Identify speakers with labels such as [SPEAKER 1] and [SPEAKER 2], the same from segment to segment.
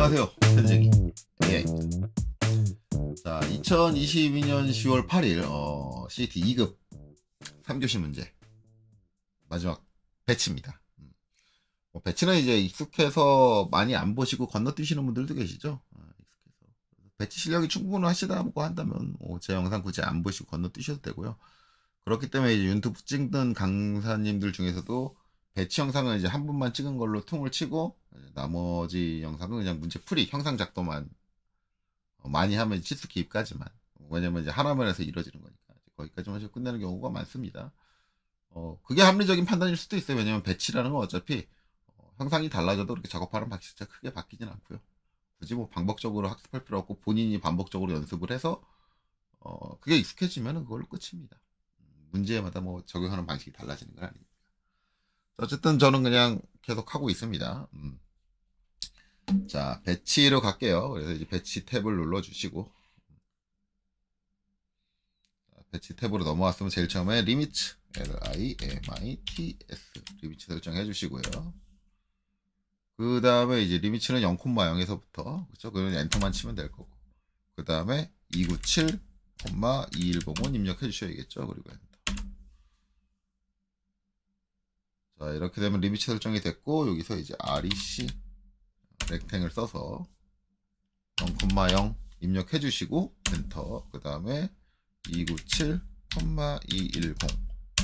[SPEAKER 1] 안녕하세요. 테드제기 AI입니다. 자, 2022년 10월 8일 CT 2급 3교시 문제 마지막 배치입니다. 배치는 이제 익숙해서 많이 안 보시고 건너뛰시는 분들도 계시죠. 익숙해서 배치 실력이 충분하시다고 한다면 제 영상 굳이 안 보시고 건너뛰셔도 되고요. 그렇기 때문에 이제 유튜브 찍는 강사님들 중에서도 배치 영상은 이제 한 분만 찍은 걸로 퉁을 치고 나머지 영상은 그냥 문제 풀이 형상 작도만 많이 하면 치수 기입까지만, 왜냐면 이제 하나만에서 이루어지는 거니까 거기까지만 해서 끝내는 경우가 많습니다. 그게 합리적인 판단일 수도 있어요. 왜냐면 배치라는 건 어차피 형상이 달라져도 그렇게 작업하는 방식이 크게 바뀌진 않고요. 굳이 뭐 반복적으로 학습할 필요 없고 본인이 반복적으로 연습을 해서 그게 익숙해지면 그걸로 끝입니다. 문제마다 뭐 적용하는 방식이 달라지는 건 아니니까. 어쨌든 저는 그냥 계속 하고 있습니다. 자, 배치로 갈게요. 그래서 이제 배치 탭을 눌러주시고, 배치 탭으로 넘어왔으면 제일 처음에 리미트, LIMITS, 리미트 설정해 주시고요. 그 다음에 이제 리미트는 0,0에서부터, 그쵸? 그러면 엔터만 치면 될 거고. 그 다음에 297,2105는 입력해 주셔야겠죠? 그리고 엔터. 자, 이렇게 되면 리미트 설정이 됐고, 여기서 이제 REC 렉탱을 써서 0,0 입력해 주시고 엔터. 그 다음에 297,210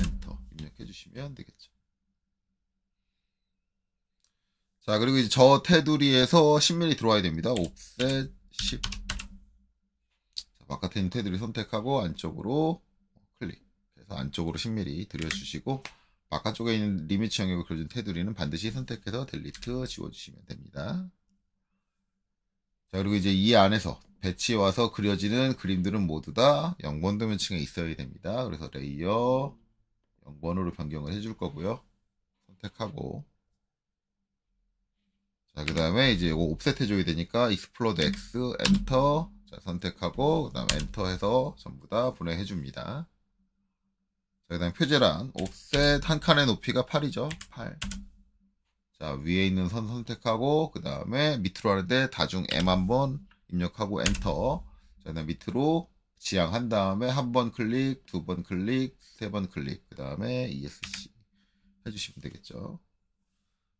[SPEAKER 1] 엔터 입력해 주시면 되겠죠. 자, 그리고 이제 저 테두리에서 10mm 들어와야 됩니다. 옵셋 10. 자, 바깥에 있는 테두리 선택하고 안쪽으로 클릭 해서 안쪽으로 10mm 들여주시고, 바깥쪽에 있는 리미트 영역을 그려준 테두리는 반드시 선택해서 델리트 지워주시면 됩니다. 자, 그리고 이제 이 안에서 배치에 와서 그려지는 그림들은 모두 다 0번 도면층에 있어야 됩니다. 그래서 레이어 0번으로 변경을 해줄 거고요. 선택하고, 자, 그 다음에 이제 이거 옵셋 해줘야 되니까 익스플로드 X 엔터. 자, 선택하고 그 다음에 엔터 해서 전부 다 분해해 줍니다. 그 다음에 표제란 옵셋 한 칸의 높이가 8이죠. 8. 자, 위에 있는 선 선택하고 그 다음에 밑으로 하는데 다중 M 한번 입력하고 엔터. 자, 그 다음에 밑으로 지향한 다음에 한 번 클릭, 두 번 클릭, 세 번 클릭, 그 다음에 ESC 해주시면 되겠죠.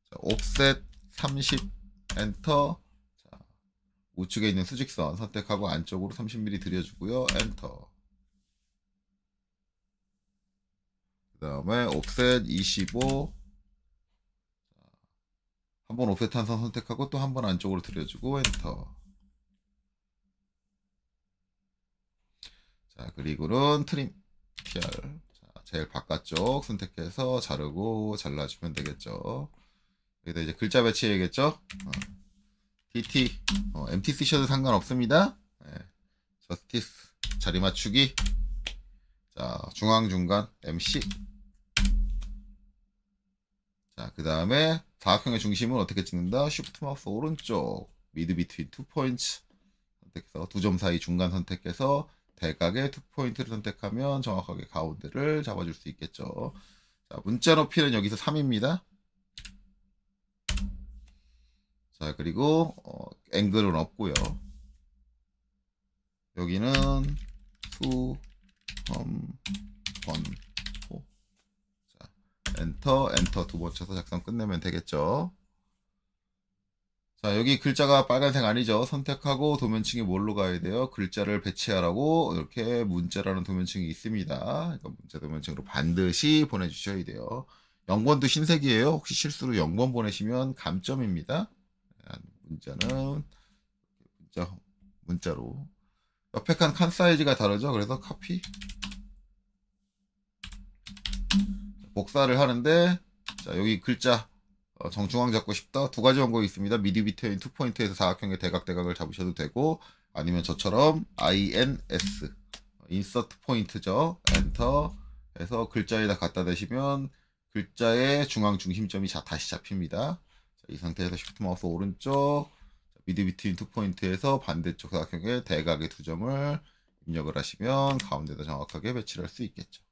[SPEAKER 1] 자, 옵셋 30 엔터. 자, 우측에 있는 수직선 선택하고 안쪽으로 30mm 들여주고요. 엔터. 그 다음에 옵셋 25. 한 번 옵셋 한 선 선택하고 또 한 번 안쪽으로 들여주고 엔터. 자, 그리고는 트림 PR. 자, 제일 바깥쪽 선택해서 자르고 잘라주면 되겠죠. 여기다 이제 글자 배치해야겠죠. DT MT 쓰셔도 상관없습니다. 네. 저스티스 자리 맞추기. 자, 중앙 중간 MC. 자, 그 다음에 사각형의 중심은 어떻게 찍는다? 쉬프트 마우스 오른쪽 미드 비트윈 2포인트 선택해서 두 점 사이 중간 선택해서 대각의 2포인트를 선택하면 정확하게 가운데를 잡아줄 수 있겠죠. 자, 문자 높이는 여기서 3입니다. 자, 그리고 앵글은 없고요. 여기는 수, 번, 호. 자, 엔터 두 번 쳐서 작성 끝내면 되겠죠. 자, 여기 글자가 빨간색 아니죠. 선택하고 도면층이 뭘로 가야 돼요? 글자를 배치하라고 이렇게 문자라는 도면층이 있습니다. 그러니까 문자 도면층으로 반드시 보내주셔야 돼요. 0번도 흰색이에요. 혹시 실수로 0번 보내시면 감점입니다. 문자는 문자로 옆에 칸 사이즈가 다르죠. 그래서 카피 복사를 하는데, 자, 여기 글자 정중앙 잡고 싶다. 두 가지 방법이 있습니다. 미드 비트윈 2포인트에서 사각형의 대각을 잡으셔도 되고, 아니면 저처럼 INS 인서트 포인트죠. 엔터 해서 글자에다 갖다 대시면 글자의 중앙 중심점이 다시 잡힙니다. 자, 이 상태에서 쉬프트 마우스 오른쪽 미드 비트윈 2포인트에서 반대쪽 사각형의 대각의 두 점을 입력을 하시면 가운데다 정확하게 배치를 할 수 있겠죠.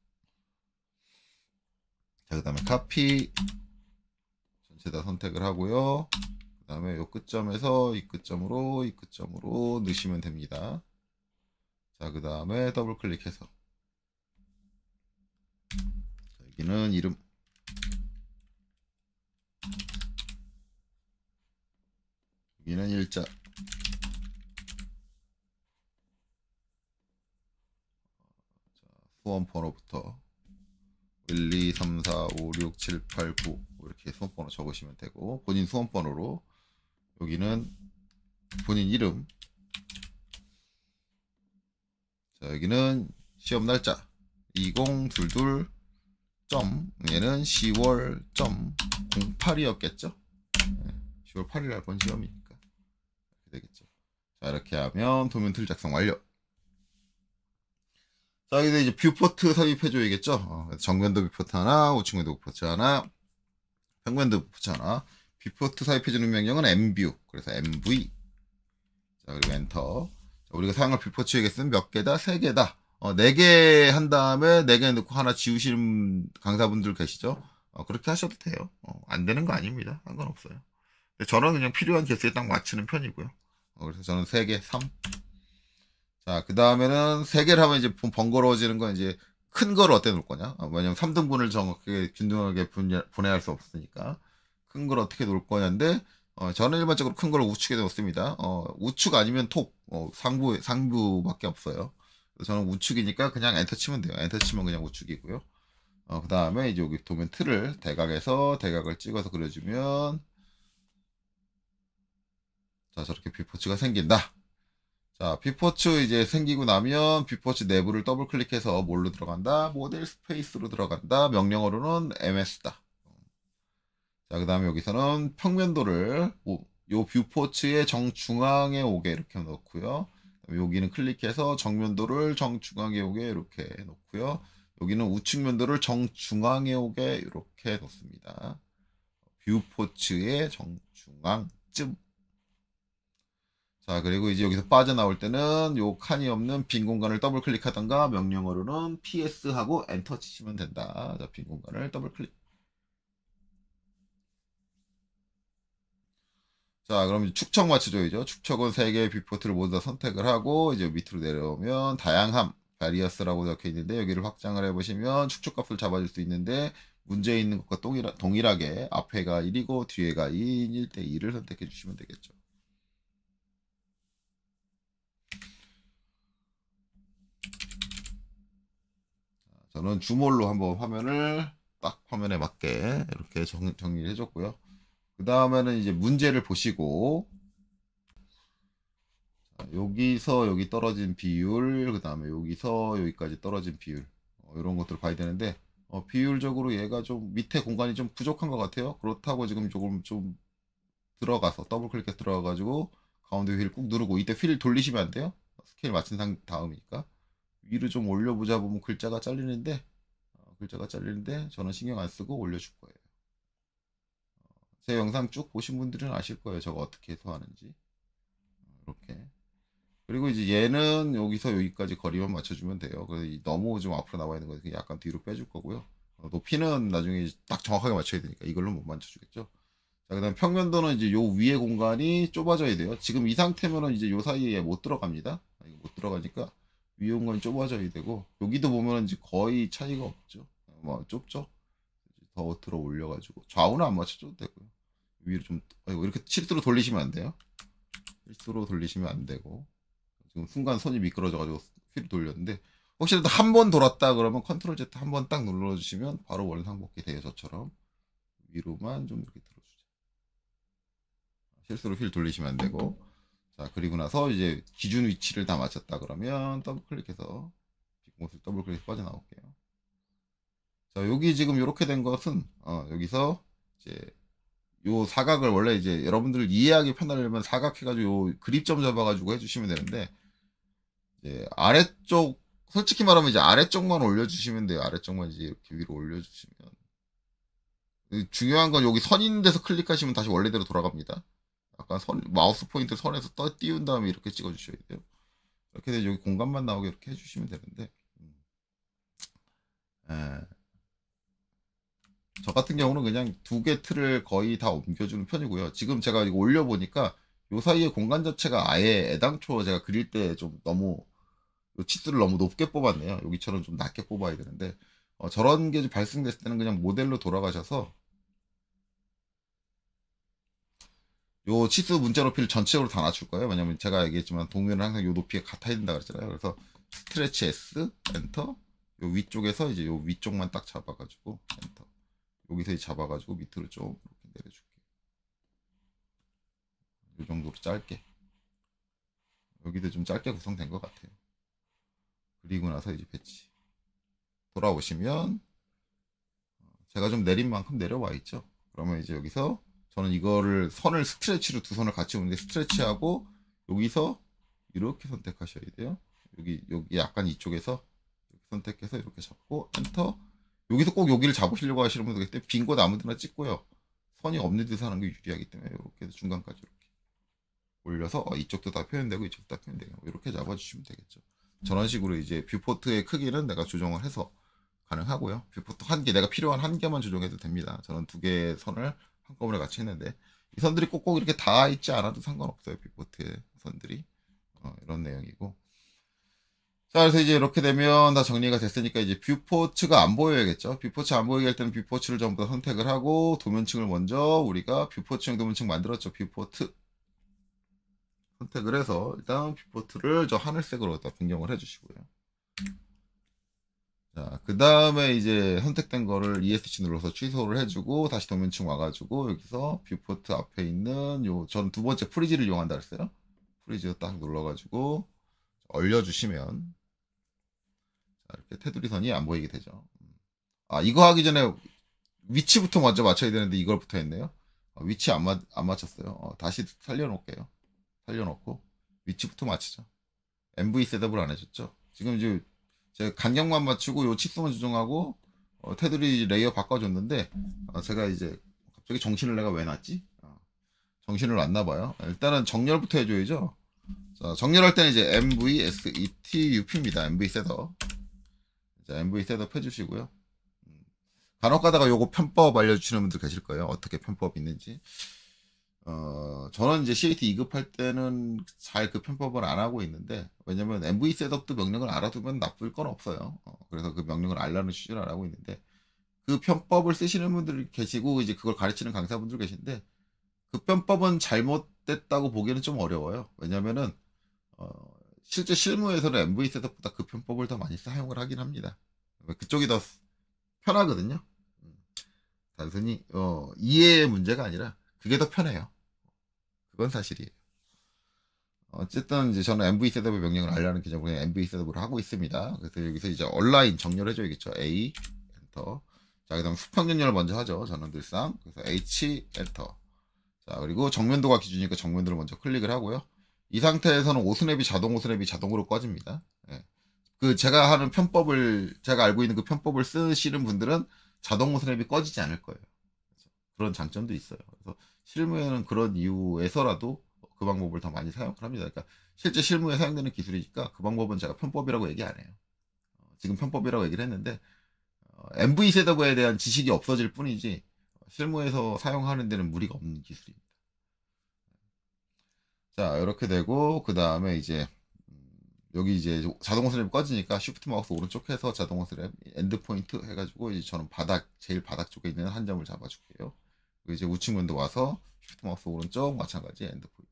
[SPEAKER 1] 자, 그 다음에 카피 전체 다 선택을 하고요. 그 다음에 요 끝점에서 이 끝점으로 넣으시면 됩니다. 자, 그 다음에 더블 클릭해서 여기는 이름, 여기는 일자, 수험 번호부터 1, 2, 3, 4, 5, 6, 7, 8, 9 이렇게 수험 번호 적으시면 되고, 본인 수험 번호로 여기는 본인 이름, 자, 여기는 시험 날짜 2022 점, 얘는 10월 점 08이었겠죠? 10월 8일 날 본 시험이니까 이렇게 되겠죠. 자, 이렇게 하면 도면 틀 작성 완료. 자, 이제 뷰포트 삽입해줘야겠죠? 정면도 뷰포트 하나, 우측면도 뷰포트 하나, 평면도 뷰포트 하나. 뷰포트 삽입해주는 명령은 mview, 그래서 mv. 자, 그리고 엔터. 자, 우리가 사용할 뷰포트 얘기했으면 몇 개다? 3개다. 4개 한 다음에 4개 넣고 하나 지우시는 강사분들 계시죠? 그렇게 하셔도 돼요. 안 되는 거 아닙니다. 상관없어요. 저는 그냥 필요한 개수에 딱 맞추는 편이고요. 그래서 저는 3개, 3. 자, 그 다음에는 3개를 하면 이제 번거로워지는 건 이제 큰 걸 어떻게 놓을 거냐? 왜냐면 3등분을 정확하게 균등하게 분해할 수 없으니까. 큰 걸 어떻게 놓을 거냐인데, 저는 일반적으로 큰 걸 우측에 놓습니다. 우측 아니면 톱, 상부밖에 없어요. 저는 우측이니까 그냥 엔터 치면 돼요. 엔터 치면 그냥 우측이고요. 그 다음에 이제 여기 도면 틀을 대각에서 대각을 찍어서 그려주면, 자, 저렇게 뷰포츠가 생긴다. 자, 뷰포츠 이제 생기고 나면 뷰포츠 내부를 더블 클릭해서 뭘로 들어간다? 모델 스페이스로 들어간다. 명령어로는 MS다. 자, 그 다음에 여기서는 평면도를 요 뷰포츠의 정중앙에 오게 이렇게 놓고요. 여기는 클릭해서 정면도를 정중앙에 오게 이렇게 놓고요. 여기는 우측면도를 정중앙에 오게 이렇게 놓습니다. 뷰포츠의 정중앙쯤. 자, 그리고 이제 여기서 빠져나올 때는 요 칸이 없는 빈 공간을 더블 클릭하던가 명령어로는 PS 하고 엔터 치시면 된다. 자, 빈 공간을 더블 클릭. 자, 그럼 축척 맞춰줘야죠. 축척은 3개의 뷰포트를 모두 다 선택을 하고 이제 밑으로 내려오면 다양함, 바리어스라고 적혀 있는데 여기를 확장을 해보시면 축척 값을 잡아줄 수 있는데 문제에 있는 것과 동일하게 앞에가 1이고 뒤에가 2인 1대 2를 선택해 주시면 되겠죠. 저는 주몰로 한번 화면을 딱 화면에 맞게 이렇게 정리를 해줬고요. 그 다음에는 이제 문제를 보시고 여기서 여기 떨어진 비율, 그 다음에 여기서 여기까지 떨어진 비율, 이런 것들을 봐야 되는데 비율적으로 얘가 좀 밑에 공간이 좀 부족한 것 같아요. 그렇다고 지금 조금 좀 들어가서 더블 클릭해 들어가가지고 가운데 휠 꾹 누르고 이때 휠 돌리시면 안 돼요. 스케일 맞춘 다음이니까 위로 좀 올려보자 보면 글자가 잘리는데 저는 신경 안 쓰고 올려줄 거예요. 제 영상 쭉 보신 분들은 아실 거예요. 저거 어떻게 해서 하는지. 이렇게. 그리고 이제 얘는 여기서 여기까지 거리만 맞춰주면 돼요. 그래서 너무 좀 앞으로 나와 있는 거 약간 뒤로 빼줄 거고요. 높이는 나중에 딱 정확하게 맞춰야 되니까 이걸로 못 맞춰주겠죠. 자, 그 다음 평면도는 이제 요 위에 공간이 좁아져야 돼요. 지금 이 상태면은 이제 요 사이에 못 들어갑니다. 못 들어가니까 위에 공간이 좁아져야 되고, 여기도 보면은 이제 거의 차이가 없죠. 뭐 좁죠? 더 들어 올려가지고 좌우는 안 맞춰줘도 되고요. 위로 좀 이렇게 실수로 돌리시면 안 돼요. 실수로 돌리시면 안 되고, 지금 순간 손이 미끄러져가지고 휠을 돌렸는데 혹시라도 한 번 돌았다 그러면 컨트롤 Z 한 번 딱 눌러주시면 바로 원상복귀 돼요. 저처럼 위로만 좀 이렇게 들어주죠. 실수로 휠 돌리시면 안 되고. 자, 그리고 나서 이제 기준 위치를 다 맞췄다 그러면 더블 클릭해서 뒷공을 더블 클릭해서 빠져나올게요. 자, 여기 지금 이렇게 된 것은 여기서 이제 요 사각을 원래 이제 여러분들 이해하기 편하려면 사각 해가지고 요 그립점 잡아가지고 해주시면 되는데, 이제 아래쪽, 솔직히 말하면 이제 아래쪽만 올려주시면 돼요. 아래쪽만 이제 이렇게 위로 올려주시면. 중요한 건 여기 선 있는 데서 클릭하시면 다시 원래대로 돌아갑니다. 약간 마우스 포인트 선에서 띄운 다음에 이렇게 찍어주셔야 돼요. 이렇게 해서 여기 공간만 나오게 이렇게 해주시면 되는데. 에. 저 같은 경우는 그냥 두 개 틀을 거의 다 옮겨주는 편이고요. 지금 제가 이거 올려보니까 요 사이에 공간 자체가 아예 애당초 제가 그릴 때 좀 너무 요 치수를 너무 높게 뽑았네요. 여기처럼 좀 낮게 뽑아야 되는데 저런 게 발생됐을 때는 그냥 모델로 돌아가셔서 요 치수 문자 높이를 전체적으로 다 낮출 거예요. 왜냐면 제가 얘기했지만 동면은 항상 요 높이가 같아야 된다 그랬잖아요. 그래서 스트레치 S 엔터 요 위쪽에서 이제 요 위쪽만 딱 잡아가지고 엔터 여기서 잡아가지고 밑으로 좀 이렇게 내려줄게. 요 정도로 짧게 여기도 좀 짧게 구성된 것 같아요. 그리고 나서 이제 배치 돌아오시면 제가 좀 내린 만큼 내려와 있죠. 그러면 이제 여기서 저는 이거를 선을 스트레치로 두 선을 같이 오는데 스트레치하고 여기서 이렇게 선택하셔야 돼요. 여기 약간 이쪽에서 이렇게 선택해서 이렇게 잡고 엔터. 여기서 꼭 여기를 잡으시려고 하시는 분들 계실 때 빈 곳 아무데나 찍고요. 선이 없는 데서 하는 게 유리하기 때문에 이렇게 해서 중간까지 이렇게 올려서 이쪽도 다 표현되고 이쪽도 다 표현되고 이렇게 잡아주시면 되겠죠. 저런 식으로 이제 뷰포트의 크기는 내가 조정을 해서 가능하고요. 뷰포트 한 개, 내가 필요한 한 개만 조정해도 됩니다. 저는 두 개의 선을 한꺼번에 같이 했는데 이 선들이 꼭꼭 이렇게 다 있지 않아도 상관없어요. 뷰포트의 선들이 이런 내용이고. 자, 그래서 이제 이렇게 되면 다 정리가 됐으니까 이제 뷰포츠가 안 보여야겠죠. 뷰포츠 안 보이게 할 때는 뷰포츠를 전부 다 선택을 하고 도면층을 먼저 우리가 뷰포츠형 도면층 만들었죠. 뷰포트 선택을 해서 일단 뷰포트를 저 하늘색으로 다 변경을 해주시고요. 자, 그 다음에 이제 선택된 거를 ESC 눌러서 취소를 해주고 다시 도면층 와가지고 여기서 뷰포트 앞에 있는 저는 두 번째 프리즈를 이용한다 그랬어요. 프리즈 딱 눌러가지고 얼려주시면 자, 이렇게 테두리 선이 안 보이게 되죠. 이거 하기 전에 위치부터 먼저 맞춰야 되는데 이걸부터 했네요. 위치 안 맞췄어요. 다시 살려놓을게요. 살려놓고 위치부터 맞추죠. MV 셋업을 안 해줬죠. 지금 이제 제가 간격만 맞추고 요 치수만 조정하고 테두리 레이어 바꿔줬는데 제가 이제 갑자기 정신을 내가 왜 놨지? 정신을 놨나 봐요. 일단은 정렬부터 해줘야죠. 자, 정렬할 때는 이제 MV SETUP입니다. MV 셋업. 자, MV 셋업 해주시고요. 간혹 가다가 요거 편법 알려주시는 분들 계실 거예요. 어떻게 편법이 있는지. 저는 이제 CAT 2급 할 때는 잘 그 편법을 안 하고 있는데, 왜냐면 MV 셋업도 명령을 알아두면 나쁠 건 없어요. 그래서 그 명령을 알라는 취지를 안 하고 있는데, 그 편법을 쓰시는 분들 계시고, 이제 그걸 가르치는 강사분들 계신데, 그 편법은 잘못됐다고 보기에는 좀 어려워요. 왜냐면은, 실제 실무에서는 MV 셋업보다 그 편법을 더 많이 사용을 하긴 합니다. 그쪽이 더 편하거든요. 단순히, 이해의 문제가 아니라, 그게 더 편해요. 그건 사실이에요. 어쨌든 이제 저는 MV 셋업의 명령을 알라는 기준으로 MV 셋업을 하고 있습니다. 그래서 여기서 이제 온라인 정렬해줘야겠죠. A 엔터. 자, 그다음 수평 정렬을 먼저 하죠. 저는 늘상 그래서 H 엔터. 자, 그리고 정면도가 기준이니까 정면도를 먼저 클릭을 하고요. 이 상태에서는 오스냅이 자동 오스냅이 자동으로 꺼집니다. 예. 그 제가 하는 편법을 제가 알고 있는 그 편법을 쓰시는 분들은 자동 오스냅이 꺼지지 않을 거예요. 그런 장점도 있어요. 그래서 실무에는 그런 이유에서라도 그 방법을 더 많이 사용을 합니다. 그러니까 실제 실무에 사용되는 기술이니까 그 방법은 제가 편법이라고 얘기 안 해요. 지금 편법이라고 얘기를 했는데 MV 셋업에 대한 지식이 없어질 뿐이지 실무에서 사용하는 데는 무리가 없는 기술입니다. 자, 이렇게 되고 그 다음에 이제 여기 이제 자동 스냅이 꺼지니까 쉬프트 마우스 오른쪽 해서 자동 스냅 엔드 포인트 해가지고 이제 저는 제일 바닥 쪽에 있는 한 점을 잡아줄게요. 이제 우측 면도 와서 쉬프트 마우스 오른쪽 마찬가지 엔드 포인트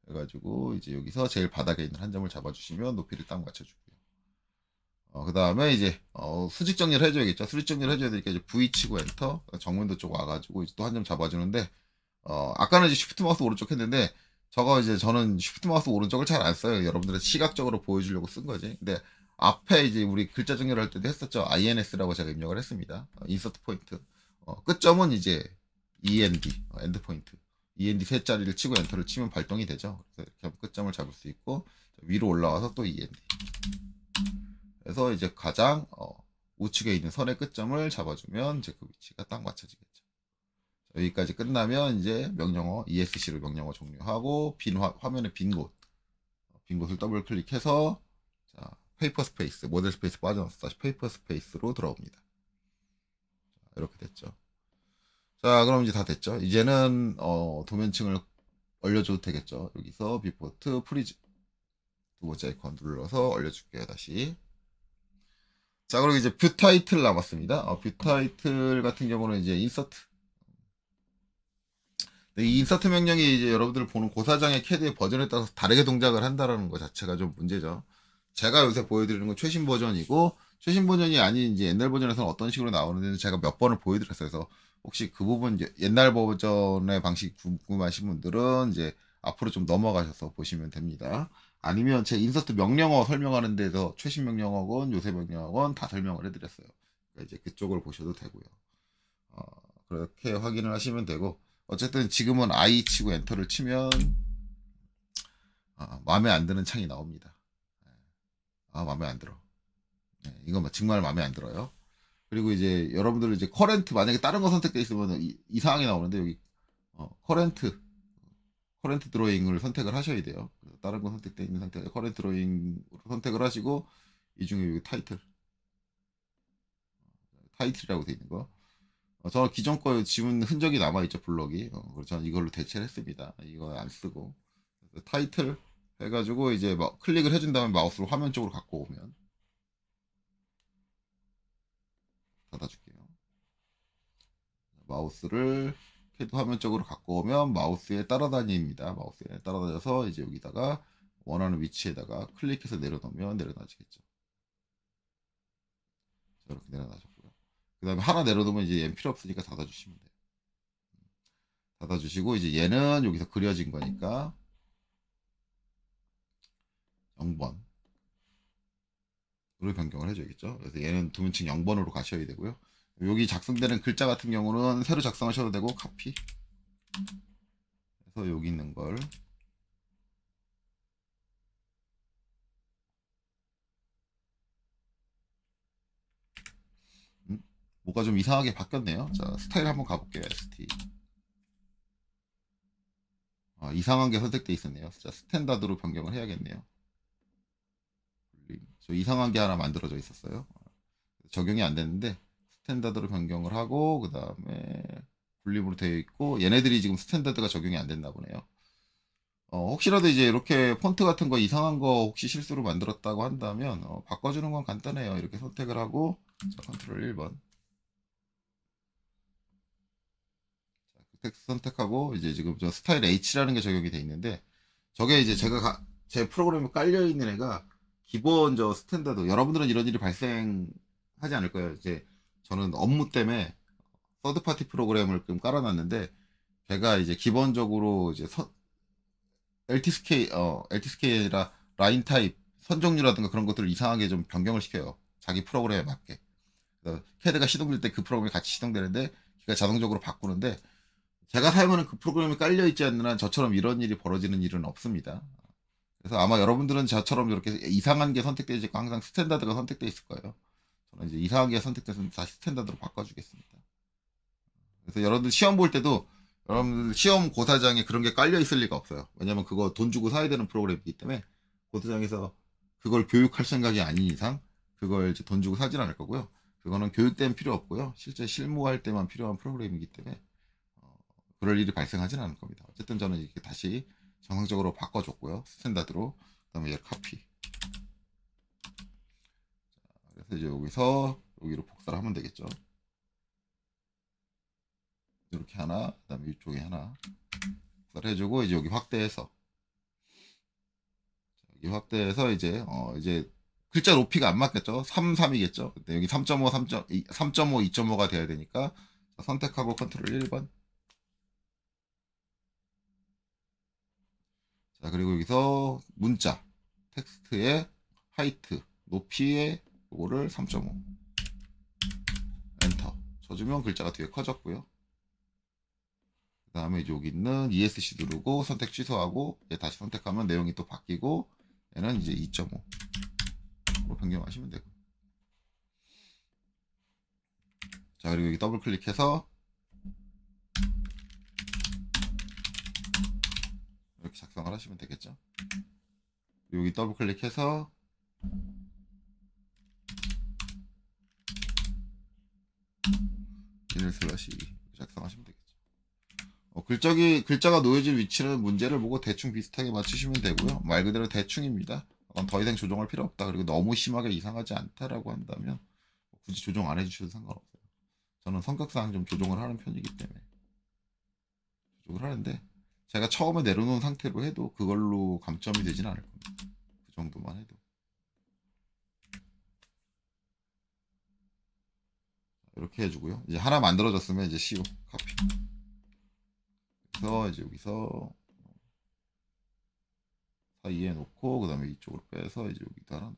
[SPEAKER 1] 해가지고 이제 여기서 제일 바닥에 있는 한 점을 잡아주시면 높이를 딱 맞춰주고요. 그 다음에 이제 수직 정리를 해줘야겠죠. 수직 정리를 해줘야 되니까 이제 V 치고 엔터 정면도 쪽 와가지고 이제 또 한 점 잡아주는데 아까는 이제 쉬프트 마우스 오른쪽 했는데 저는 쉬프트 마우스 오른쪽을 잘 안 써요. 여러분들은 시각적으로 보여주려고 쓴 거지. 근데 앞에 이제 우리 글자 정렬할 때도 했었죠. INS라고 제가 입력을 했습니다. 인서트 포인트. 끝점은 이제 END, 엔드 포인트. END 세 자리를 치고 엔터를 치면 발동이 되죠. 그래서 이렇게 끝점을 잡을 수 있고 위로 올라와서 또 END. 그래서 이제 가장 우측에 있는 선의 끝점을 잡아주면 이제 그 위치가 딱 맞춰지겠죠. 여기까지 끝나면 이제 명령어 ESC로 명령어 종료하고 화면에 빈 곳을 더블 클릭해서 자, 페이퍼 스페이스 모델 스페이스 빠져나와서 다시 페이퍼 스페이스로 들어옵니다. 이렇게 됐죠. 자, 그럼 이제 다 됐죠. 이제는 도면층을 올려줘도 되겠죠. 여기서 비포트 프리즈 두 번째 아이콘 눌러서 올려줄게요. 다시. 자, 그리고 이제 뷰 타이틀 남았습니다. 뷰 타이틀 같은 경우는 이제 인서트. 이 인서트 명령이 이제 여러분들 보는 고사장의 캐드의 버전에 따라서 다르게 동작을 한다는 것 자체가 좀 문제죠. 제가 요새 보여드리는 건 최신 버전이고, 최신 버전이 아닌 이제 옛날 버전에서는 어떤 식으로 나오는지는 제가 몇 번을 보여드렸어요. 그래서 혹시 그 부분 옛날 버전의 방식 궁금하신 분들은 이제 앞으로 좀 넘어가셔서 보시면 됩니다. 아니면 제 인서트 명령어 설명하는 데서 최신 명령어건 요새 명령어건 다 설명을 해드렸어요. 그러니까 이제 그쪽을 보셔도 되고요. 그렇게 확인을 하시면 되고, 어쨌든 지금은 I 치고 엔터를 치면 마음에 안 드는 창이 나옵니다. 마음에 안 들어. 네, 이건 정말 마음에 안 들어요. 그리고 이제 여러분들 이제 커렌트 만약에 다른 거 선택돼 있으면 이상하게 나오는데 여기 커렌트 드로잉을 선택을 하셔야 돼요. 다른 거 선택되어 있는 상태에서 커렌트 드로잉으로 선택을 하시고 이 중에 여기 타이틀이라고 되어 있는 거. 저는 기존 거 지문 흔적이 남아있죠, 블럭이. 그래서 저는 이걸로 대체를 했습니다. 이거 안 쓰고. 타이틀 해가지고 이제 클릭을 해준 다음에 마우스로 화면 쪽으로 갖고 오면 닫아줄게요. 마우스를 캐드 화면 쪽으로 갖고 오면 마우스에 따라다닙니다. 마우스에 따라다녀서 이제 여기다가 원하는 위치에다가 클릭해서 내려놓으면 내려놔지겠죠. 이렇게 내려놔졌고요. 그 다음에 하나 내려놓으면 이제 얘는 필요 없으니까 닫아주시면 돼요. 닫아주시고 이제 얘는 여기서 그려진 거니까 0번으로 변경을 해줘야겠죠. 그래서 얘는 도면층 0번으로 가셔야 되고요. 여기 작성되는 글자 같은 경우는 새로 작성하셔도 되고 카피 해서 여기 있는 걸 뭐가 좀 이상하게 바뀌었네요. 자, 스타일 한번 가볼게요. ST 이상한 게 선택돼 있었네요. 자, 스탠다드로 변경을 해야겠네요. 저 이상한 게 하나 만들어져 있었어요. 적용이 안 됐는데 스탠다드로 변경을 하고 그 다음에 분립으로 되어 있고 얘네들이 지금 스탠다드가 적용이 안 됐나 보네요. 혹시라도 이제 이렇게 폰트 같은 거 이상한 거 혹시 실수로 만들었다고 한다면 바꿔주는 건 간단해요. 이렇게 선택을 하고 자, 컨트롤 1번 텍스트 선택하고 이제 지금 저 스타일 H라는 게 적용이 돼 있는데 저게 이제 제 프로그램에 깔려 있는 애가 기본 저 스탠다드 여러분들은 이런 일이 발생하지 않을 거예요. 이제 저는 업무 때문에 서드 파티 프로그램을 좀 깔아놨는데 걔가 이제 기본적으로 이제 LTSK 아니라 라인 타입 선종류라든가 그런 것들을 이상하게 좀 변경을 시켜요. 자기 프로그램에 맞게. 그래서 캐드가 시동될 때 그 프로그램이 같이 시동되는데 걔가 자동적으로 바꾸는데 제가 사용하는 그 프로그램이 깔려 있지 않는 한 저처럼 이런 일이 벌어지는 일은 없습니다. 그래서 아마 여러분들은 저처럼 이렇게 이상한 게 선택되지 않고 항상 스탠다드가 선택되어 있을 거예요. 저는 이제 이상한 게 선택돼서 다시 스탠다드로 바꿔주겠습니다. 그래서 여러분들 시험 볼 때도 여러분들 시험 고사장에 그런 게 깔려 있을 리가 없어요. 왜냐면 그거 돈 주고 사야 되는 프로그램이기 때문에 고사장에서 그걸 교육할 생각이 아닌 이상 그걸 이제 돈 주고 사진 않을 거고요. 그거는 교육 때는 필요 없고요. 실제 실무할 때만 필요한 프로그램이기 때문에 그럴 일이 발생하지는 않을 겁니다. 어쨌든 저는 이렇게 다시 정상적으로 바꿔줬고요. 스탠다드로. 그 다음에 얘를 카피. 그래서 이제 여기서 여기로 복사를 하면 되겠죠. 이렇게 하나, 그 다음에 이쪽에 하나 복사를 해주고 이제 여기 확대해서 여기 확대해서 이제 글자 높이가 안 맞겠죠. 3이겠죠. 여기 3.5, 3.5, 2.5가 돼야 되니까 선택하고 컨트롤 1번. 자, 그리고 여기서 문자 텍스트의 하이트 높이의 요거를 3.5 엔터 쳐주면 글자가 뒤에 커졌고요. 그 다음에 여기 있는 ESC 누르고 선택 취소하고 얘 다시 선택하면 내용이 또 바뀌고 얘는 이제 2.5로 변경하시면 되고. 자, 그리고 여기 더블 클릭해서 이렇게 작성을 하시면 되겠죠. 여기 더블 클릭해서 1/2 작성하시면 되겠죠. 글자가 놓여진 위치는 문제를 보고 대충 비슷하게 맞추시면 되고요. 말 그대로 대충입니다. 더 이상 조정할 필요 없다. 그리고 너무 심하게 이상하지 않다라고 한다면 굳이 조정 안 해주셔도 상관없어요. 저는 성격상 좀 조정을 하는 편이기 때문에 조정을 하는데 제가 처음에 내려놓은 상태로 해도 그걸로 감점이 되진 않을 겁니다. 그 정도만 해도. 이렇게 해주고요. 이제 하나 만들어졌으면 이제 CO 카피. 그래서 이제 여기서 사이에 놓고 그 다음에 이쪽으로 빼서 이제 여기다 하나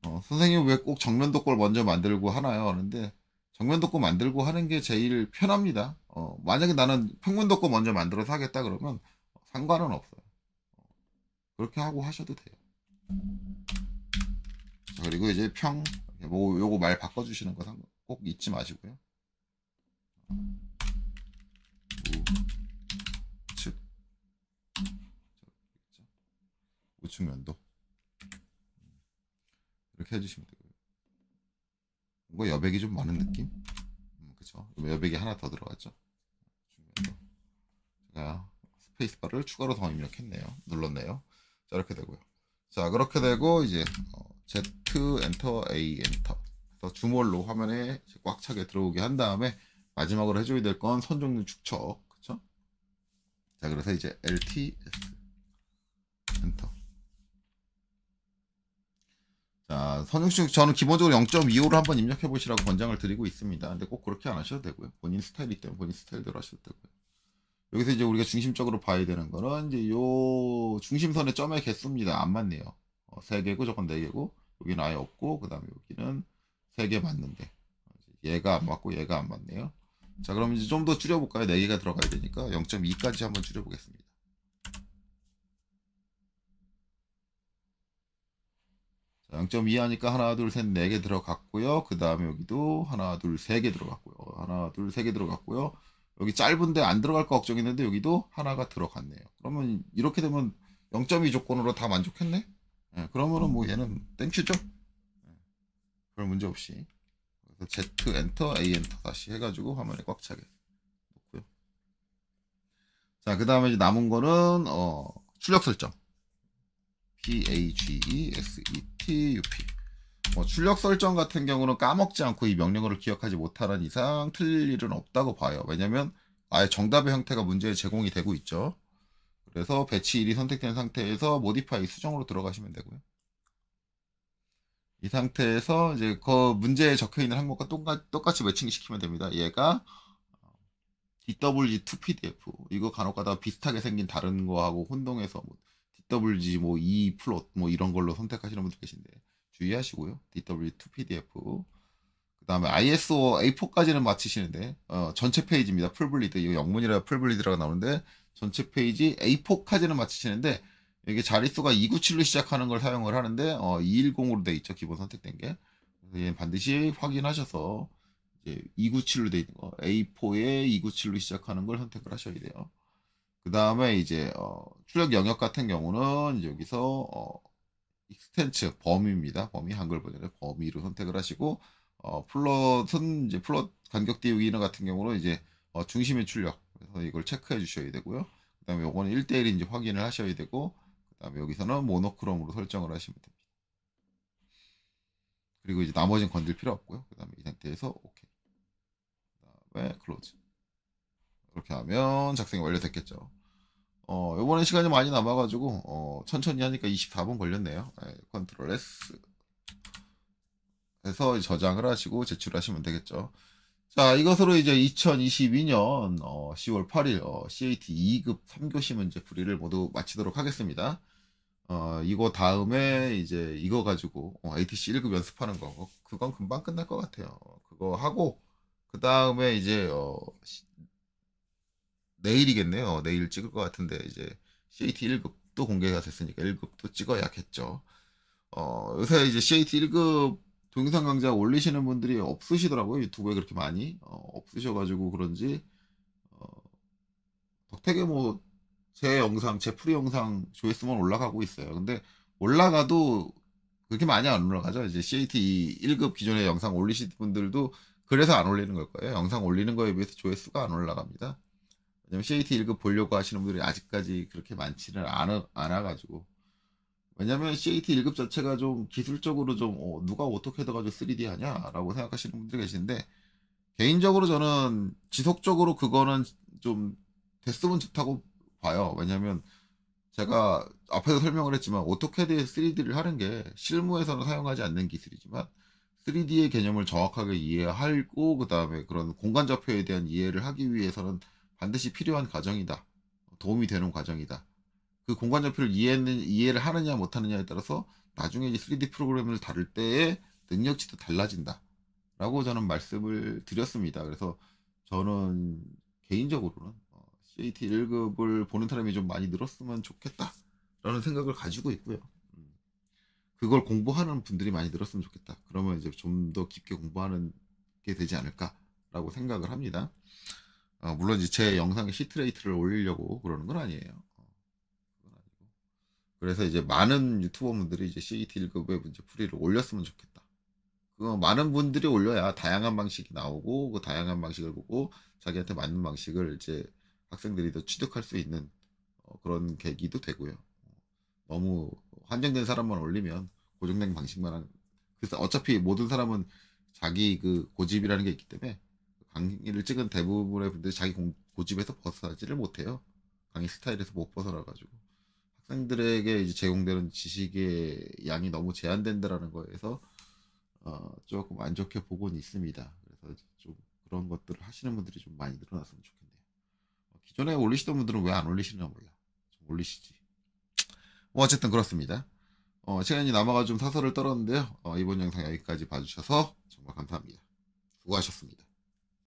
[SPEAKER 1] 놓고요. 선생님 왜 꼭 정면도 꼴 먼저 만들고 하나요? 하는데 정면도 꼴 만들고 하는 게 제일 편합니다. 만약에 나는 평면도 꼴 먼저 만들어서 하겠다 그러면 상관은 없어요. 그렇게 하고 하셔도 돼요. 자, 그리고 이제 뭐 요거 말 바꿔주시는 거 꼭 잊지 마시고요. 우측 우측면도 이렇게 해주시면 되고요. 뭔가 여백이 좀 많은 느낌? 그쵸? 여백이 하나 더 들어갔죠? 제가 스페이스바를 추가로 더 입력했네요. 눌렀네요. 자, 이렇게 되고요. 자, 그렇게 되고 이제 Z 엔터 A 엔터 그래서 주몰로 화면에 꽉 차게 들어오게 한 다음에 마지막으로 해줘야 될 건 선종류 축척. 그쵸? 자, 그래서 이제 LTS 엔터. 자, 선육축 저는 기본적으로 0.25로 한번 입력해 보시라고 권장을 드리고 있습니다. 근데 꼭 그렇게 안 하셔도 되고요. 본인 스타일이기 때문에 본인 스타일대로 하셔도 되고요. 여기서 이제 우리가 중심적으로 봐야 되는 거는 이제 요 중심선의 점의 개수입니다. 안 맞네요. 3개고 저건 4개고 여기는 아예 없고 그 다음에 여기는 3개 맞는데 얘가 안 맞고 얘가 안 맞네요. 자, 그럼 이제 좀 더 줄여볼까요? 4개가 들어가야 되니까 0.2까지 한번 줄여보겠습니다. 자, 0.2 하니까 하나, 둘, 셋, 4개 들어갔고요. 그 다음에 여기도 하나, 둘, 3개 들어갔고요. 하나, 둘, 3개 들어갔고요. 여기 짧은데 안 들어갈 거 걱정했는데 여기도 하나가 들어갔네요. 그러면 이렇게 되면 0.2 조건으로 다 만족했네? 네, 그러면은 뭐 얘는 땡큐죠? 네, 별 문제 없이. 그래서 Z 엔터, A 엔터 다시 해가지고 화면에 꽉 차게 놓고요. 자, 그 다음에 이제 남은 거는 출력 설정. PAGESETUP. 출력 설정 같은 경우는 까먹지 않고 이 명령어를 기억하지 못하는 이상 틀릴 일은 없다고 봐요. 왜냐면 아예 정답의 형태가 문제에 제공이 되고 있죠. 그래서 배치 1이 선택된 상태에서 모디파이 수정으로 들어가시면 되고요. 이 상태에서 이제 그 문제에 적혀 있는 항목과 똑같이 매칭시키면 됩니다. 얘가 DWG2PDF 이거 간혹가다 비슷하게 생긴 다른 거하고 혼동해서 뭐 DWG 뭐 E 플롯 뭐 이런 걸로 선택하시는 분들 계신데 주의하시고요. DWG2PDF 그 다음에 ISO A4까지는 맞추시는데 전체 페이지입니다. 풀블리드 이거 영문이라 풀블리드라고 나오는데 전체 페이지 A4까지는 맞추시는데 이게 자릿수가 297로 시작하는 걸 사용을 하는데 210으로 돼 있죠. 기본 선택된 게. 그래서 얘는 반드시 확인하셔서 이제 297로 돼 있는 거 A4에 297로 시작하는 걸 선택을 하셔야 돼요. 그 다음에 이제 출력 영역 같은 경우는 이제 여기서 익스텐츠 범위입니다. 범위 한글 버전의 범위로 선택을 하시고 플롯은 이제 플롯 간격 띄우기 기능 같은 경우는 이제 중심의 출력 그래서 이걸 체크해 주셔야 되고요. 그 다음에 요거는 1대1인지 확인을 하셔야 되고 그 다음에 여기서는 모노크롬으로 설정을 하시면 됩니다. 그리고 이제 나머지는 건들 필요 없고요. 그 다음에 이 상태에서 오케이. 그 다음에 클로즈. 이렇게 하면 작성이 완료됐겠죠. 요번에 시간이 많이 남아가지고 천천히 하니까 24분 걸렸네요. 네, 컨트롤 S 해서 저장을 하시고 제출하시면 되겠죠. 자, 이것으로 이제 2022년 10월 8일 CAT 2급 3교시 문제 풀이를 모두 마치도록 하겠습니다. 이거 다음에 이제 이거 가지고 ATC 1급 연습하는 거 그건 금방 끝날 것 같아요. 그거 하고 그 다음에 이제 내일이겠네요. 내일 찍을 것 같은데 이제 CAT 1급도 공개가 됐으니까 1급도 찍어야겠죠. 요새 이제 CAT 1급 동영상 강좌 올리시는 분들이 없으시더라고요. 유튜브에 그렇게 많이 없으셔가지고 그런지 덕택에 뭐 제 영상, 제 프리 영상 조회수만 올라가고 있어요. 근데 올라가도 그렇게 많이 안 올라가죠. 이제 CAT 1급 기존의 영상 올리신 분들도 그래서 안 올리는 걸 거예요. 영상 올리는 거에 비해서 조회수가 안 올라갑니다. 왜냐면 CAT 1급 보려고 하시는 분들이 아직까지 그렇게 많지는 않아가지고. 왜냐면 CAT 1급 자체가 좀 기술적으로 좀, 누가 어떻게 해가지고 3D 하냐라고 생각하시는 분들이 계신데, 개인적으로 저는 지속적으로 그거는 좀 됐으면 좋다고 봐요. 왜냐면 제가 앞에서 설명을 했지만 오토캐드에 3D를 하는 게 실무에서는 사용하지 않는 기술이지만 3D의 개념을 정확하게 이해하고 그 다음에 그런 공간 좌표에 대한 이해를 하기 위해서는 반드시 필요한 과정이다. 도움이 되는 과정이다. 그 공간 좌표를 이해를 하느냐 못하느냐에 따라서 나중에 이제 3D 프로그램을 다룰 때의 능력치도 달라진다. 라고 저는 말씀을 드렸습니다. 그래서 저는 개인적으로는 CAT 1급을 보는 사람이 좀 많이 늘었으면 좋겠다. 라는 생각을 가지고 있고요. 그걸 공부하는 분들이 많이 늘었으면 좋겠다. 그러면 이제 좀 더 깊게 공부하는 게 되지 않을까라고 생각을 합니다. 물론 이제 제 영상에 시트레이트를 올리려고 그러는 건 아니에요. 그건 아니고. 그래서 이제 많은 유튜버분들이 이제 CAT 1급의 문제 풀이를 올렸으면 좋겠다. 많은 분들이 올려야 다양한 방식이 나오고 그 다양한 방식을 보고 자기한테 맞는 방식을 이제 학생들이 더 취득할 수 있는 그런 계기도 되고요. 너무 한정된 사람만 올리면 고정된 방식만 그래서 어차피 모든 사람은 자기 그 고집이라는 게 있기 때문에 강의를 찍은 대부분의 분들이 자기 고집에서 벗어나지를 못해요. 강의 스타일에서 못 벗어나가지고 학생들에게 이제 제공되는 지식의 양이 너무 제한된다라는 거에서 조금 안 좋게 보고는 있습니다. 그래서 좀 그런 것들을 하시는 분들이 좀 많이 늘어났으면 좋겠네요. 기존에 올리시던 분들은 왜 안 올리시나 몰라. 좀 올리시지. 어쨌든 그렇습니다. 시간이 남아가 좀 사설을 떨었는데요. 이번 영상 여기까지 봐주셔서 정말 감사합니다. 수고하셨습니다.